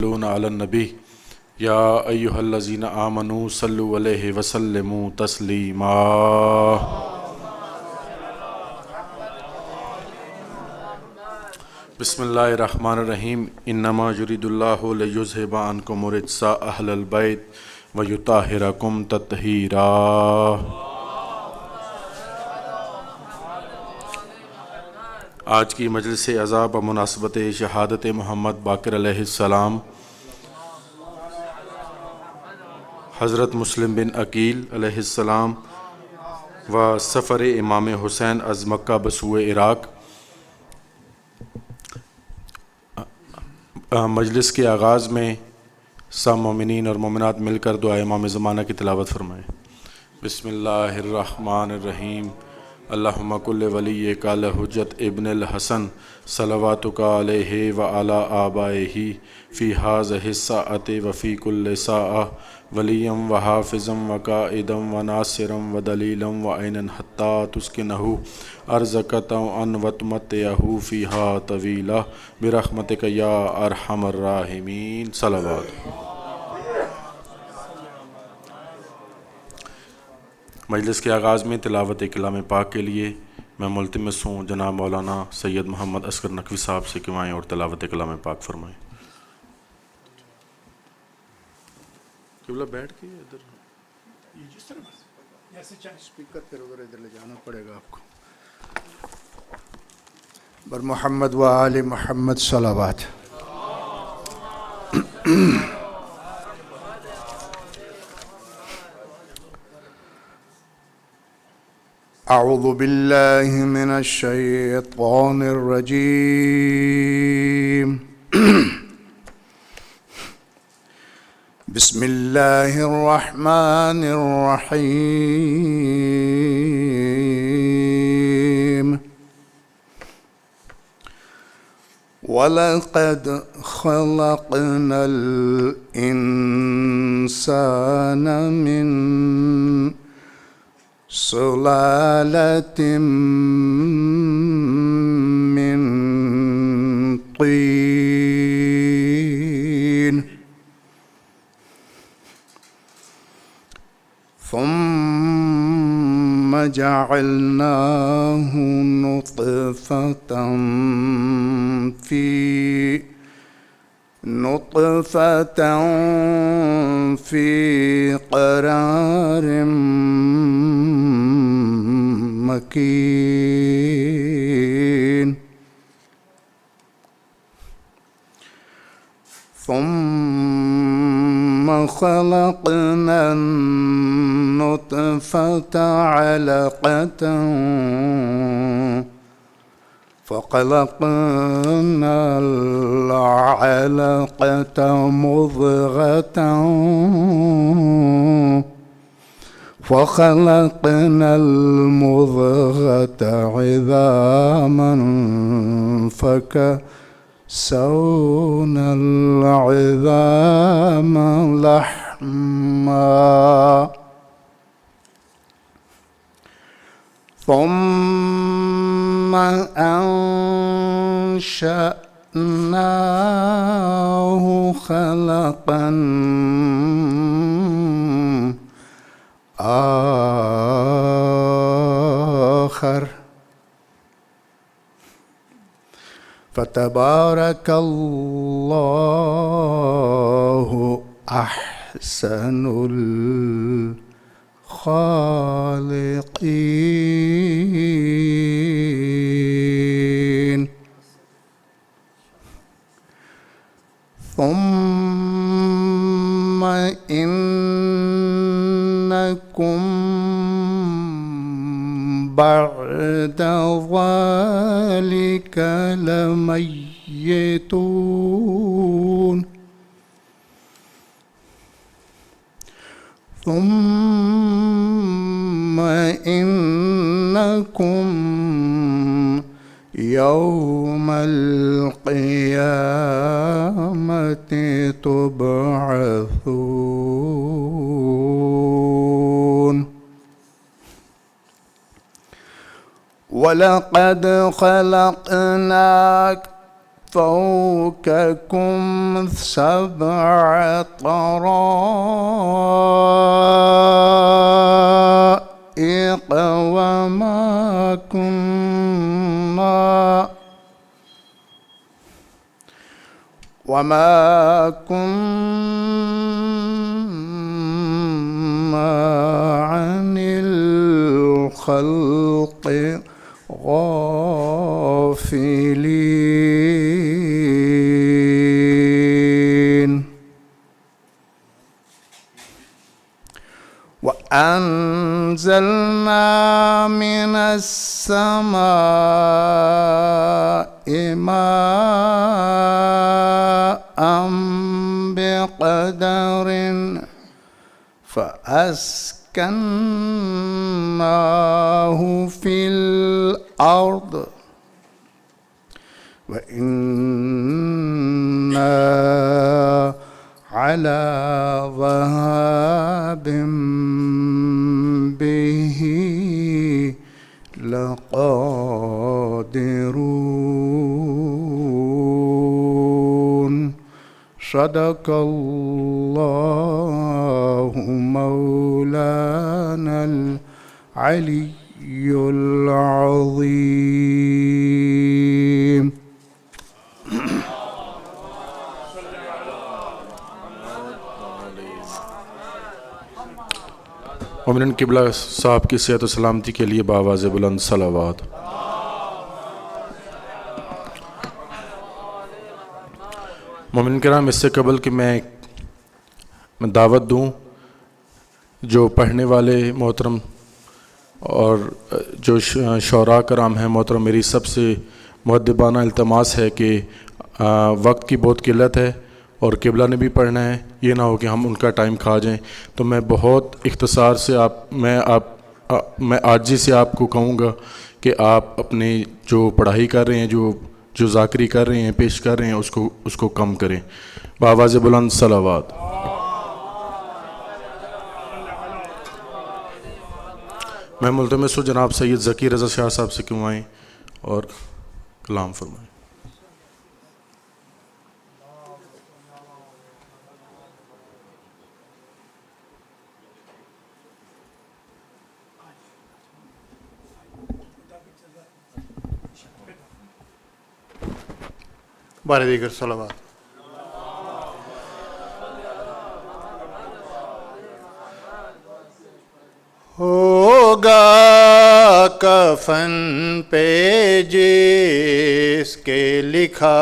يصلون على النبي يا أيها الذين آمنوا صلوا عليه وسلموا تسليما. بسم اللہ الرحمن الرحیم. انما یرید اللہ لیذھب عنکم الرجس اہل البیت ویطہرکم تطہیرا. آج کی مجلس عزا بمناسبت شہادت محمد باقر علیہ السلام حضرت مسلم بن عقیل علیہ السلام و سفر امام حسین از مکہ بسوئے عراق. مجلس کے آغاز میں سب مومنین اور مومنات مل کر دعا امام زمانہ کی تلاوت فرمائیں. بسم اللہ الرحمن الرحیم. اللہم کل ولیک الحجت ابن الحسن صلواتک علیہ وعلی آبائہ فی ہذہ الساعۃ وفی کل ساعۃ ولیا وحافظا وقائدا وناصرا ودلیلا وعینا حتی تسکنہ ارضک طوعا وتمتعہ فیہا طویلا برحمتک یا ارحم الراحمین. صلوات. مجلس کے آغاز میں تلاوت کلام پاک کے لیے میں ملتمس ہوں جناب مولانا سید محمد اصغر نقوی صاحب سے کہ آئیں اور تلاوت کلام پاک فرمائیں. قبلہ بیٹھ کے ادھر جس طرح ایسے چاہے اسپیکر پھر ادھر لے جانا پڑے گا آپ کو. بر محمد و آل محمد صلوات. اعوذ باللہ من الشیطان الرجیم. بسم اللہ الرحمن الرحیم. وَلَقَدْ خَلَقْنَا الْإِنسَانَ مِنْ سلالة من طين ثم جعلناه نطفة في قرار مكين ثم خلقنا النطفة علقة فخلقنا العلقة مضغة فخلقنا المضغة عظاما فكسونا العظام لحما ثم أنشأناه خلقا آخر فتبارك الله أحسن الخالقين. ثم إنكم بعد ذلك لميتون ثم إنكم يوم القيامة تبعثون. وَلَقَدْ خَلَقْنَاكَ فوقكم 7 طرائق وما كنا عن الخلق غافلين وأنزلنا من السماء ماء بقدر فأسكناه في الأرض وإنا على ذهاب به لقادرون صدق الله مولانا العلي العظيم. مومنین قبلہ صاحب کی صحت و سلامتی کے لیے بآواز بلند صلوات. مومنین کرام، اس سے قبل کہ میں دعوت دوں، جو پڑھنے والے محترم اور جو شعراء کرام ہیں محترم، میری سب سے مؤدبانہ التماس ہے کہ وقت کی بہت قلت ہے اور قبلہ نے بھی پڑھنا ہے، یہ نہ ہو کہ ہم ان کا ٹائم کھا جائیں. تو میں بہت اختصار سے میں عاجزی سے آپ کو کہوں گا کہ آپ اپنے جو پڑھائی کر رہے ہیں، جو ذاکری کر رہے ہیں، پیش کر رہے ہیں، اس کو کم کریں. بآواز بلند صلوات. میں ملتمس ہوں جناب سید ذکی رضا شاہ صاحب سے کیوں آئیں اور کلام فرمائیں. بارے دیگر صلوات. ہوگا کفن پہ جس کے لکھا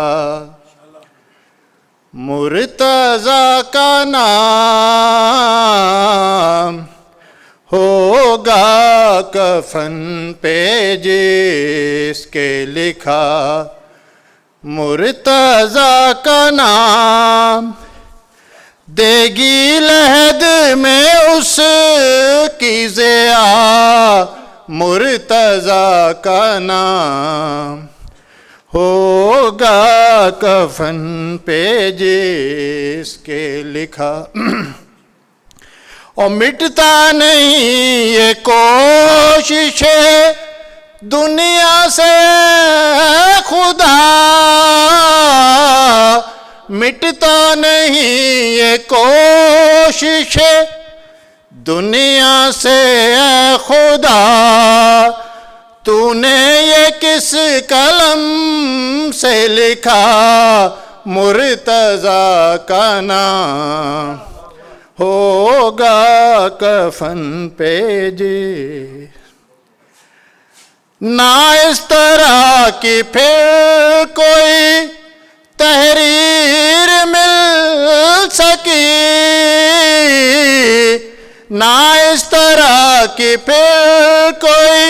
مرتضیٰ کا نام، ہوگا کفن پہ جس کے لکھا مرتضیٰ کا نام، دے گی لحد میں اس کی ضیا مرتضیٰ کا نام، ہوگا کفن پہ جس کے لکھا. اور مٹتا نہیں یہ کوشش دنیا سے خدا، مٹتا نہیں یہ کوشش دنیا سے خدا، تو نے یہ کس قلم سے لکھا مرتضیٰ کا نام، ہوگا کفن پہ جی. نہ اس طرح کی پھر کوئی تحریر مل سکی، نہ اس طرح کی پھر کوئی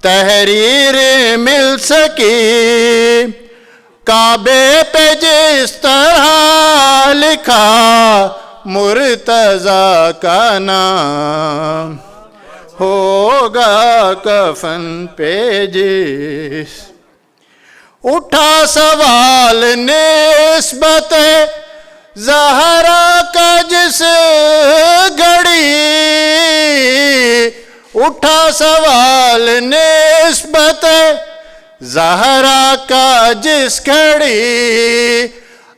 تحریر مل سکی، کعبے پہ جس طرح لکھا مرتضیٰ کا نام، ہوگا کفن پہ جس. اٹھا سوال نسبت زہرا کا جس گھڑی، اٹھا سوال نسبت زہرا کا جس گھڑی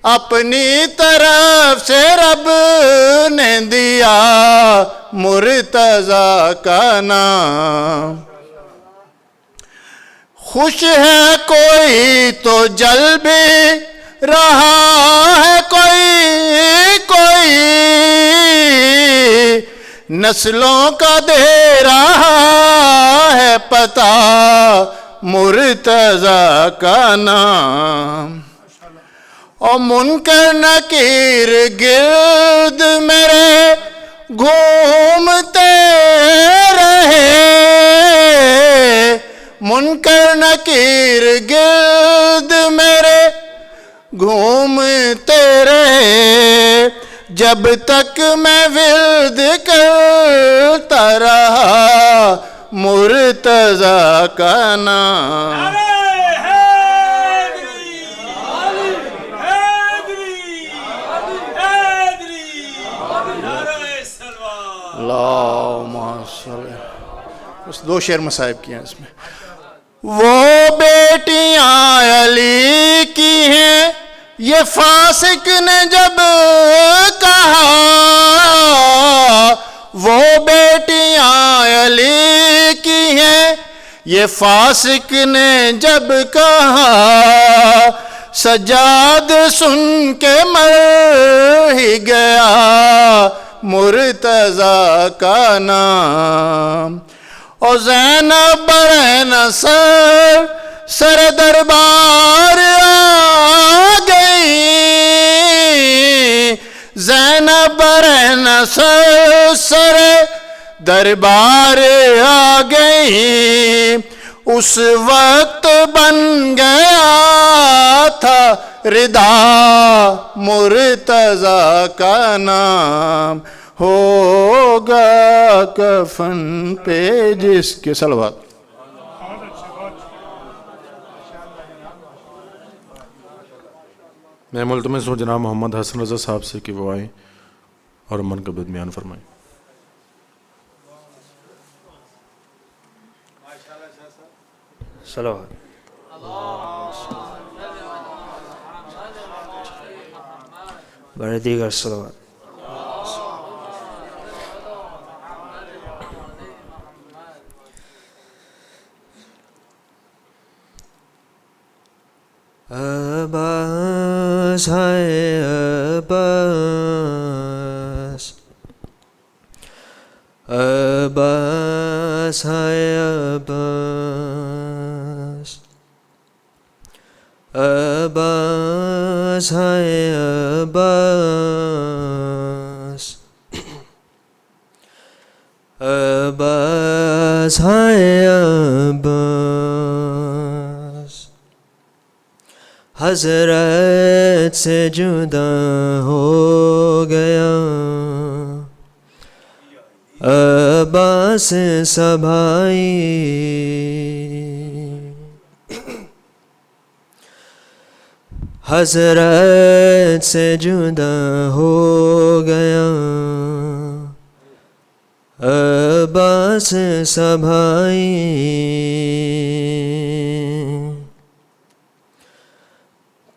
اپنی طرف سے رب نے دیا مرتضی کا نام. خوش ہے کوئی تو جل بھی رہا ہے کوئی نسلوں کا دے رہا ہے پتہ مرتضی کا نام. اور منکر نکیر گرد میرے گھومتے رہے منکر نکیر گرد میرے گھومتے رہے جب تک میں ورد کرتا رہا مرتضی کا نام. اللہم صلی. بس 2 شعر مصائب کیے ہیں اس میں. وہ بیٹیاں علی کی ہیں یہ فاسق نے جب کہا وہ بیٹیاں علی کی ہیں یہ فاسق نے جب کہا سجاد سن کے مر ہی گیا مرتضی کا نام. اور زینب برہنہ سر دربار آ گئی زینب برہنہ سر دربار آ گئی اس وقت بن گیا تھا ردا مرتضی کا نام. ہوگا کفن پہ جس کے صلوات. میں ملتمس ہوں جناب محمد حسن رضا صاحب سے کہ وہ آئیں اور منقبت بیان فرمائیں. صلوات. بڑے دیگر صلوات. عباس ہے عباس عباس ہے عباس عباس ہے عباس عباس ہے عباس حضرت سے جدا ہو گیا عباس سبھائی حضرت سے جدا ہو گیا عباس سبھائی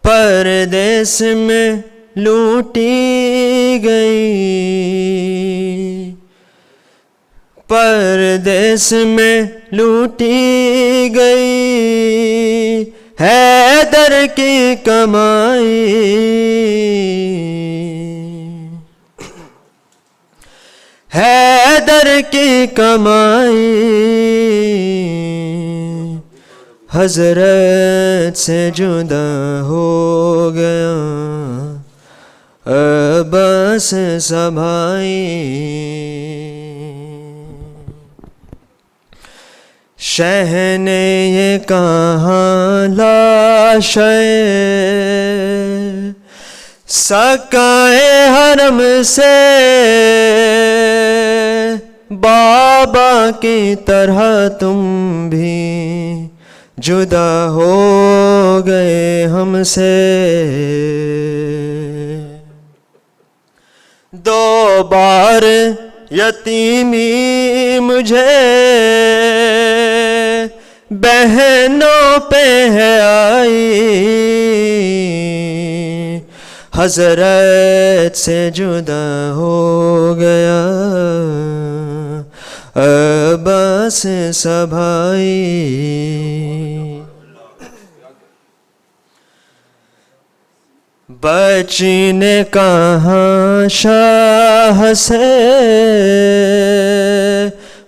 پردیس میں لوٹی گئی پردیس میں لوٹی گئی حیدر کی کمائی حیدر کی کمائی حضرت سے جدا ہو گیا عباس سبھائی شہ نے یہ کہاں لاش سکائے حرم سے بابا کی طرح تم بھی جدا ہو گئے ہم سے 2 بار یتیمی مجھے بہنوں پہ ہے آئی، حضرت سے جدا ہو گیا عباس سا بھائی۔ بچی نے کہا شاہ سے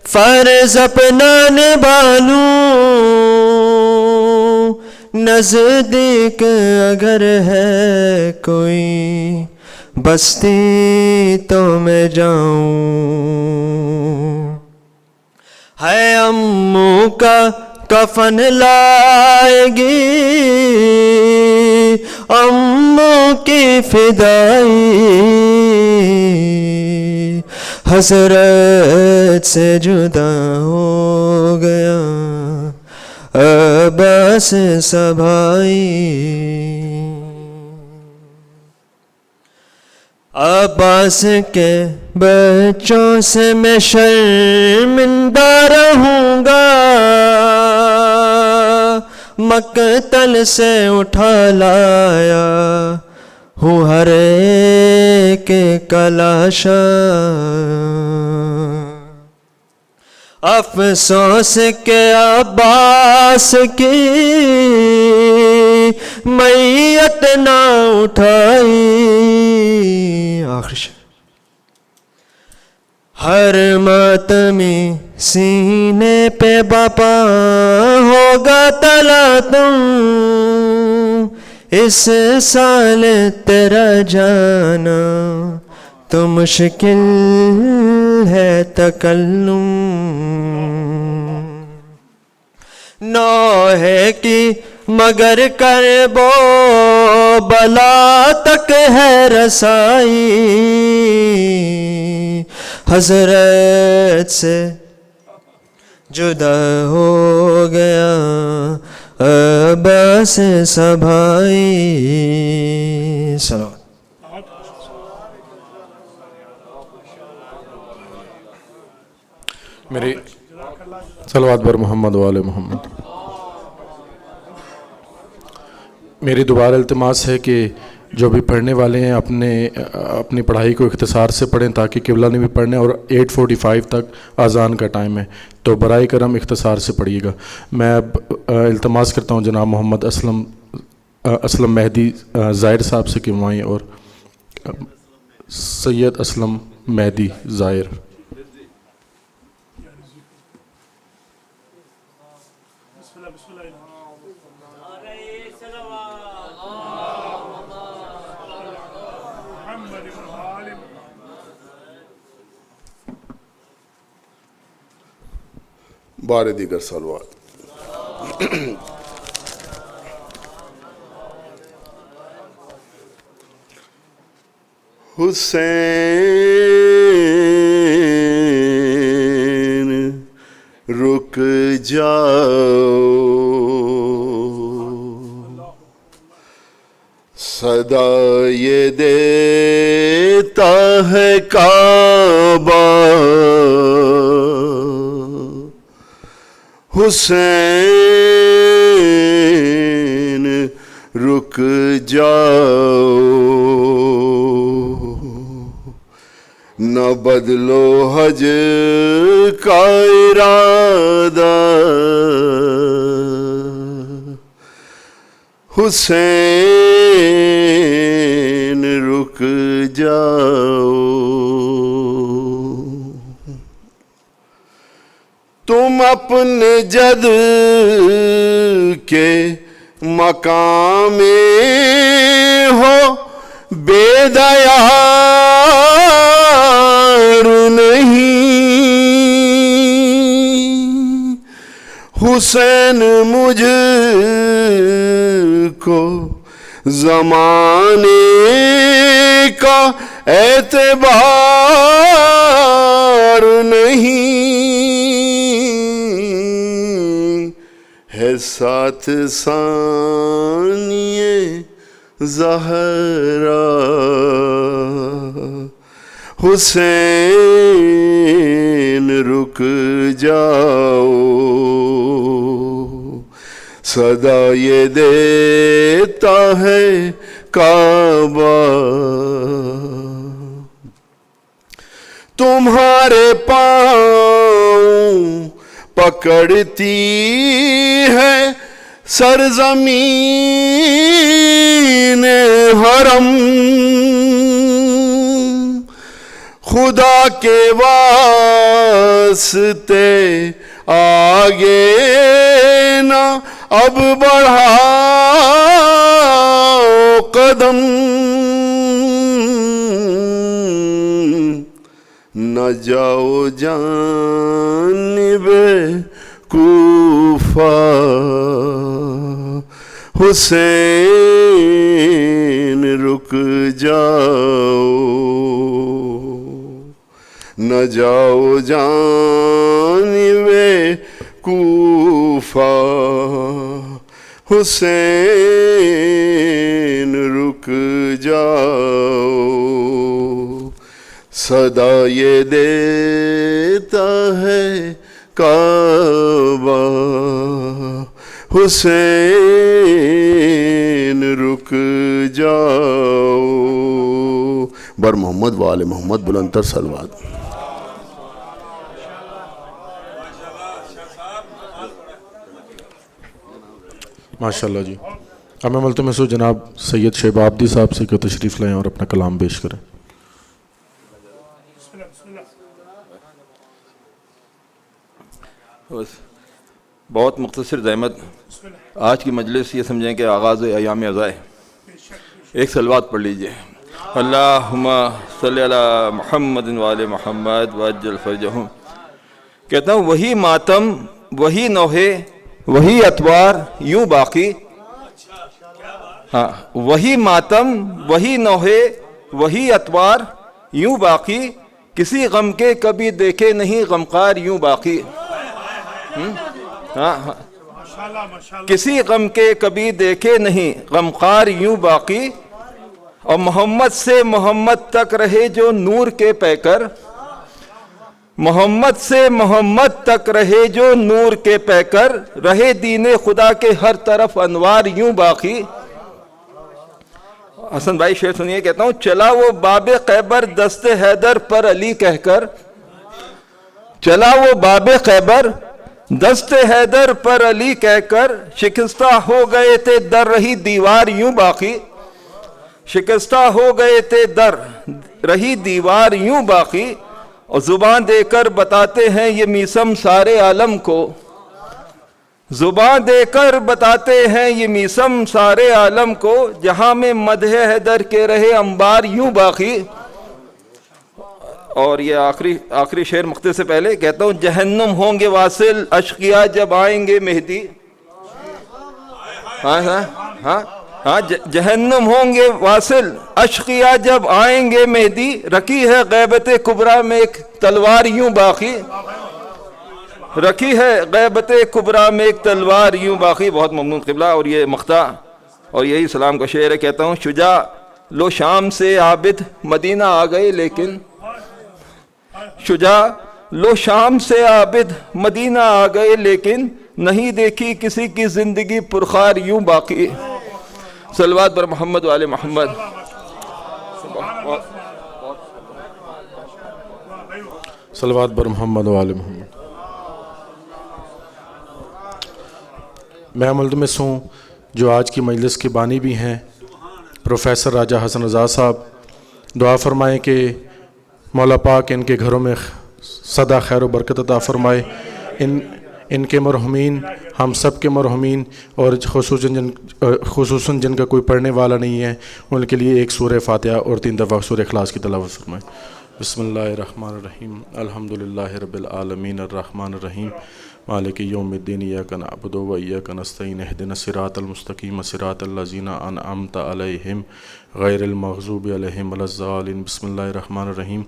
فرض اپنا نبھا لوں، نزدیک اگر ہے کوئی بستی تو میں جاؤں، ہے امو کا کفن لائے گی امو کی فدائی، حضرت سے جدا ہو گیا عباس سا بھائی۔ عباس کے بچوں سے میں شرمندہ رہوں گا، مقتل سے اٹھا لایا ہوں ہر ایک کا لاشا، افسوس کہ عباس کی میت نہ اٹھائی۔ آخر شعر، ہر ماتمی سینے پہ باپا ہوگا تلا تم، اس سال تیرا جانا تو مشکل ہے تکلم، نوح کی مگر کربو بلا تک ہے رسائی، حضرت سے جدا ہو گیا عباس سا بھائی۔ صلوات۔ میری صلوات بر محمد و آل محمد۔ میری دوبارہ التماس ہے کہ جو بھی پڑھنے والے ہیں اپنی پڑھائی کو اختصار سے پڑھیں تاکہ قبلہ نے بھی پڑھنے، اور 8:45 تک اذان کا ٹائم ہے تو برائے کرم اختصار سے پڑھیے گا۔ میں اب التماس کرتا ہوں جناب محمد اسلم مہدی زائر صاحب سے کہ وہ آئیں، اور سید اسلم مہدی زائر۔ بار دیگر صلوات۔ حسین رک جاؤ، صدا یہ دیتا ہے کعبہ، حسین رک جاؤ، نہ بدلو حج کا ارادہ، حسین رک جاؤ، تم اپنے جد کے مقام میں ہو بیدیار نہیں، حسین مجھ کو زمانے کا اعتبار نہیں، ہے ساتھ ثانیے زہرا، حسین رک جاؤ، صدا یہ دیتا ہے کعبہ، تمہارے پاؤں پکڑتی ہے سرزمین حرم، خدا کے واسطے آگے نہ اب بڑھاؤ قدم، نہ جاؤ جانب کوفہ، حسین رک جاؤ، نہ جاؤ جانب کوفہ، حسین رک جاؤ، صدا یہ دیتا ہے کعبہ، حسین رک جاؤ۔ بر محمد و آل محمد بلندتر صلوات۔ ماشاءاللہ جی۔ اب میں ملتمس ہوں جناب سید شیب آبدی صاحب سے کہ تشریف لائیں اور اپنا کلام پیش کریں۔ بہت مختصر زحمت، آج کی مجلس یہ سمجھیں کہ آغاز ایام عزائے، ایک صلوات پڑھ لیجئے۔ اللہم صلی علی محمد وآل محمد وعجل فرجہم۔ کہتا ہوں وہی ماتم، وہی نوحے، وہی اتوار یوں باقی، ہاں وہی ماتم، وہی نوحے، وہی اتوار یوں باقی، کسی غم کے کبھی دیکھے نہیں غمخوار یوں باقی، کسی غم کے کبھی دیکھے نہیں غمخوار یوں باقی، اور محمد سے محمد تک رہے جو نور کے پیکر، محمد سے محمد تک رہے جو نور کے پیکر، رہے دین خدا کے ہر طرف انوار یوں باقی۔ حسن بھائی شعر سنیے، کہتا ہوں چلا وہ باب خیبر دست حیدر پر علی کہہ کر، چلا وہ باب خیبر دست حیدر پر علی کہہ کر، شکستہ ہو گئے تھے در رہی دیوار یوں باقی، شکستہ ہو گئے تھے در رہی دیوار یوں باقی، اور زبان دے کر بتاتے ہیں یہ میسم سارے عالم کو، زبان دے کر بتاتے ہیں یہ میسم سارے عالم کو، جہاں میں مدح حیدر کے رہے انبار یوں باقی۔ اور یہ آخری شعر مختصر سے پہلے کہتا ہوں جہنم ہوں گے واصل اشقیاء جب آئیں گے مہدی، ہاں جہنم ہوں گے واصل اشقیاء جب آئیں گے مہدی، رکھی ہے غیبت کبریٰ میں ایک تلوار یوں باقی، رکھی ہے غیبت کبریٰ میں ایک تلوار یوں باقی۔ بہت ممنون قبلہ۔ اور یہ مقطع اور یہی سلام کا شعر ہے، کہتا ہوں شجاع لو شام سے عابد مدینہ آ گئے لیکن، شجاع لو شام سے عابد مدینہ آ گئے لیکن، نہیں دیکھی کسی کی زندگی پرخار یوں باقی۔ صلوات بر محمد و آل محمد۔ صلوات بر محمد و آل محمد۔ میں ملتمس ہوں جو آج کی مجلس کے بانی بھی ہیں پروفیسر راجہ حسن رضا صاحب، دعا فرمائیں کہ مولا پاک ان کے گھروں میں سدا خیر و برکت عطا فرمائے، ان کے مرحومین، ہم سب کے مرحومین، اور خصوصاً جن کا کوئی پڑھنے والا نہیں ہے ان کے لیے ایک سورہ فاتحہ اور 3 دفعہ سورہ اخلاص کی تلاوت فرمائیں۔ بسم اللہ الرحمن الرحیم، الحمدللہ رب العالمین الرحمن الرحیم مالک یوم الدین، ایاک نعبد و ایاک نستعین، اہدنا الصراط المستقیم صراط الذین انعمت علیہم غیر المغضوب علیہم ولا الضالین بسم اللہ الرحمن الرحیم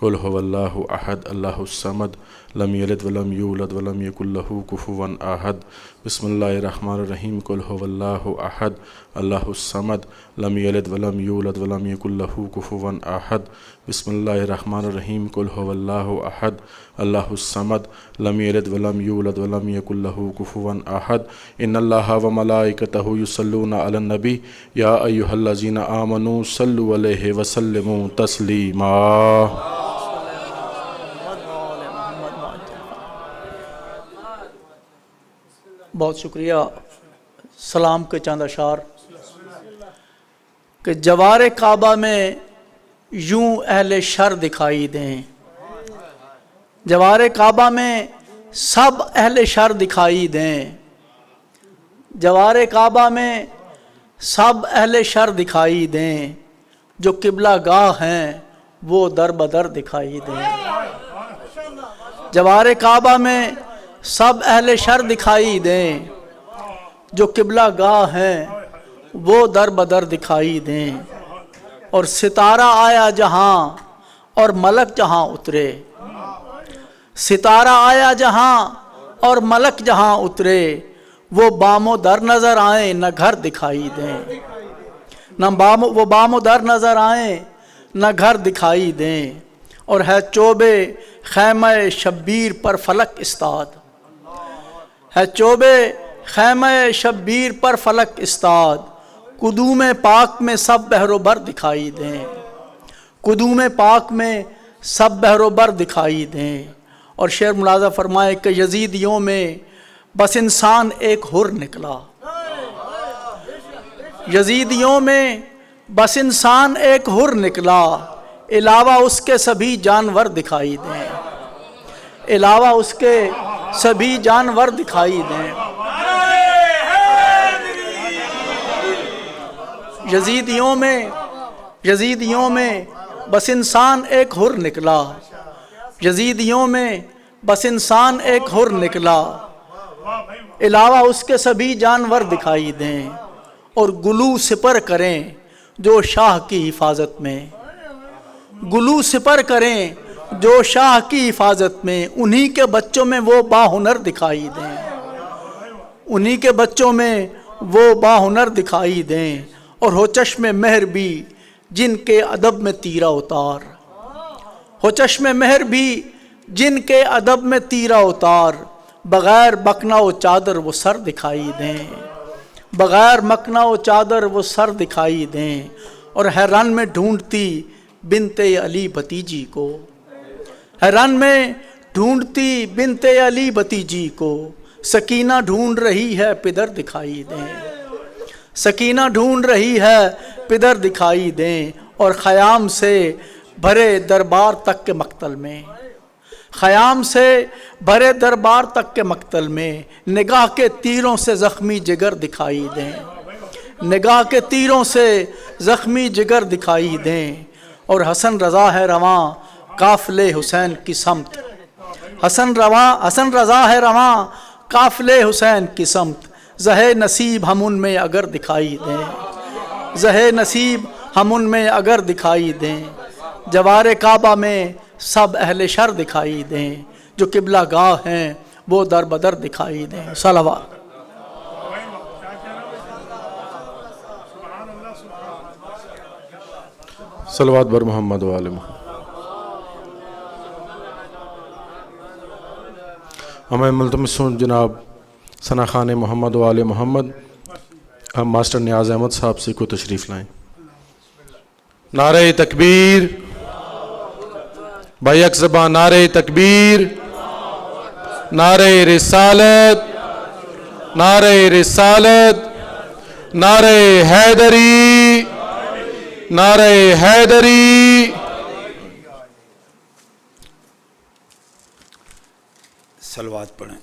قل هو اللہ احد اللہ الصمد لم یلد ولم یولد ولم یکن لہ کفوا احد بسم اللہ الرحمن الرحیم قل هو اللہ احد اللہ الصمد لم یلد ولم یولد ولم یکن لہ کفوا احد بسم اللہ الرحمن الرحیم قل هو اللہ احد اللہ الصمد لم یلد ولم یولد ولم یکن لہ کفوا احد ان اللہ وملائکتہ یصلون علی النبی یا ایھا الذین آمنوا صلوا علیہ وسلموا تسلیما. بہت شکریہ. سلام کے چاند اشعار کہ جوار کعبہ میں یوں اہل شر دکھائی دیں. جوار کعبہ میں سب اہل شر دکھائی دیں. جوار کعبہ میں سب اہل شر دکھائی دیں. جو قبلہ گاہ ہیں وہ در بدر دکھائی دیں. جوار کعبہ میں سب اہل شر دکھائی دیں. جو قبلہ گاہ ہیں وہ در بدر دکھائی دیں. اور ستارہ آیا جہاں اور ملک جہاں اترے. ستارہ آیا جہاں اور ملک جہاں اترے. وہ بام و در نظر آئیں نہ گھر دکھائی دیں. وہ بام و در نظر آئیں نہ گھر دکھائی دیں. اور ہے چوبے خیمہ شبیر پر فلک استاد. ہے چوبے خیمہ شبیر پر فلک استاد. قدوم پاک میں سب بحر و بر دکھائی دیں. قدوم پاک میں سب بحر و بر دکھائی دیں. اور شعر ملاحظہ فرمائے کہ یزیدیوں میں بس انسان ایک حر نکلا. یزیدیوں میں بس انسان ایک حر نکلا. علاوہ اس کے سبھی جانور دکھائی دیں. علاوہ اس کے سبھی جانور دکھائی دیں. یزیدیوں میں بس انسان ایک حر نکلا. یزیدیوں میں بس انسان ایک حر نکلا. علاوہ اس کے سبھی جانور دکھائی دیں. اور گلو سپر کریں جو شاہ کی حفاظت میں. گلو سپر کریں جو شاہ کی حفاظت میں. انہی کے بچوں میں وہ باہنر دکھائی دیں. انہی کے بچوں میں وہ باہنر دکھائی دیں. اور ہو چشم مہر بھی جن کے ادب میں تیرا اتار. ہو چشم مہر بھی جن کے ادب میں تیرا اتار. بغیر مکنا و چادر وہ سر دکھائی دیں. بغیر مکنا و چادر وہ سر دکھائی دیں. اور ہے رن میں ڈھونڈتی بنت علی بھتیجی کو. ہے رن میں ڈھونڈتی بنت علی بھتیجی کو. سکینہ ڈھونڈ رہی ہے پدر دکھائی دیں. سکینہ ڈھونڈ رہی ہے پدر دکھائی دیں. اور خیام سے بھرے دربار تک کے مقتل میں. خیام سے بھرے دربار تک کے مقتل میں. نگاہ کے تیروں سے زخمی جگر دکھائی دیں. نگاہ کے تیروں سے زخمی جگر دکھائی دیں. اور حسن رضا ہے رواں قافلے حسین کی سمت. حسن رضا ہے رواں قافلے حسین کی سمت. زہے نصیب ہم ان میں اگر دکھائی دیں. زہے نصیب ہم ان میں اگر دکھائی دیں. جوار کعبہ میں سب اہل شر دکھائی دیں. جو قبلہ گاہ ہیں وہ در بدر دکھائی دیں. صلوات. صلوات بر محمد و آل محمد. ہمیں ملتمس ہوں جناب ثنا خان محمد و آل محمد ماسٹر نیاز احمد صاحب سے کو تشریف لائیں. نعرہ تکبیر. بیک زبان نعرہ تکبیر. نعرہ رسالت. نعرہ رسالت. نعرہ حیدری. نعرہ حیدری. صلوات پڑھیں.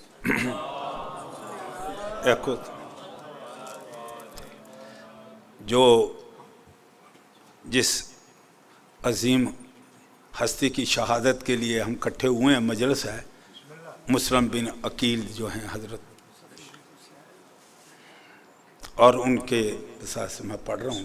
جو جس عظیم ہستی کی شہادت کے لیے ہم کٹھے ہوئے ہیں مجلس ہے مسلم بن عقیل جو ہیں حضرت، اور ان کے ساتھ سے میں پڑھ رہا ہوں.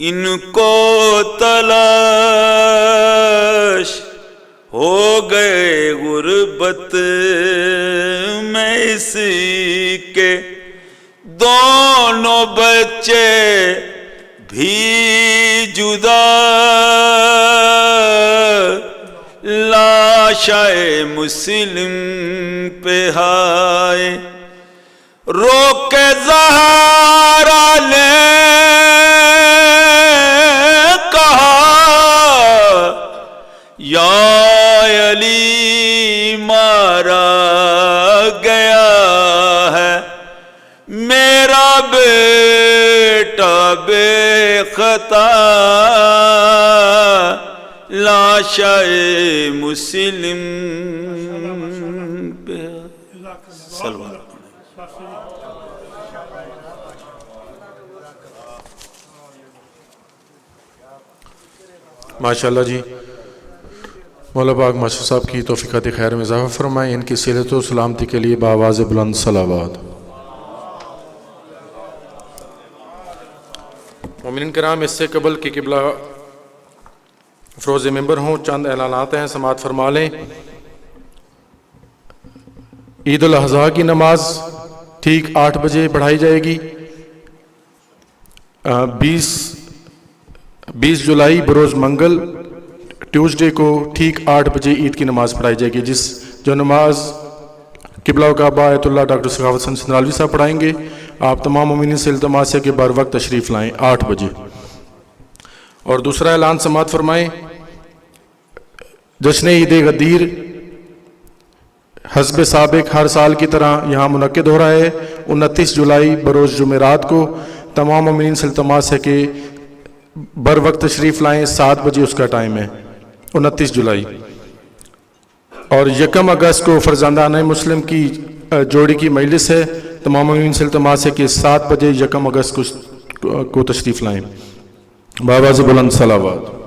ان کو تلاش ہو گئے غربت میں اسی کے دونوں بچے بھی جدا لاشائے مسلم پہ ہائے روک زہرا نے کہا یا علی مارا گیا ہے میرا بیٹا بے خطا لاشائے مسلم پہ سلوات ماشاءاللہ جی، مولا پاک ماشاء صاحب کی توفیقات خیر میں اضافہ فرمائیں، ان کی صحت و سلامتی کے لیے بآواز بلند صلوات۔ مومنین کرام، اس سے قبل کہ قبلہ فروز ممبر ہوں، چند اعلانات ہیں، سماعت فرما لیں۔ عید الاضحیٰ کی نماز ٹھیک 8 بجے پڑھائی جائے گی۔ 20 جولائی بروز منگل ٹیوزڈے کو ٹھیک 8 بجے عید کی نماز پڑھائی جائے گی، جو نماز قبلہ کعبہ آیت اللہ ڈاکٹر سخاوت حسن سندرالوی صاحب پڑھائیں گے۔ آپ تمام مومنین سے التماس ہے کہ بر وقت تشریف لائیں 8 بجے۔ اور دوسرا اعلان سماعت فرمائیں، جشن عید غدیر حسب سابق ہر سال کی طرح یہاں منعقد ہو رہا ہے 29 جولائی بروز جمعرات کو۔ تمام مومنین سے التماس ہے کہ بر وقت تشریف لائیں، 7 بجے اس کا ٹائم ہے 29 جولائی۔ اور 1 اگست کو فرزندان مسلم کی جوڑی کی مجلس ہے، تمام مومنین سے التماس ہے کہ 7 بجے 1 اگست کو تشریف لائیں۔ بآواز بلند صلوات۔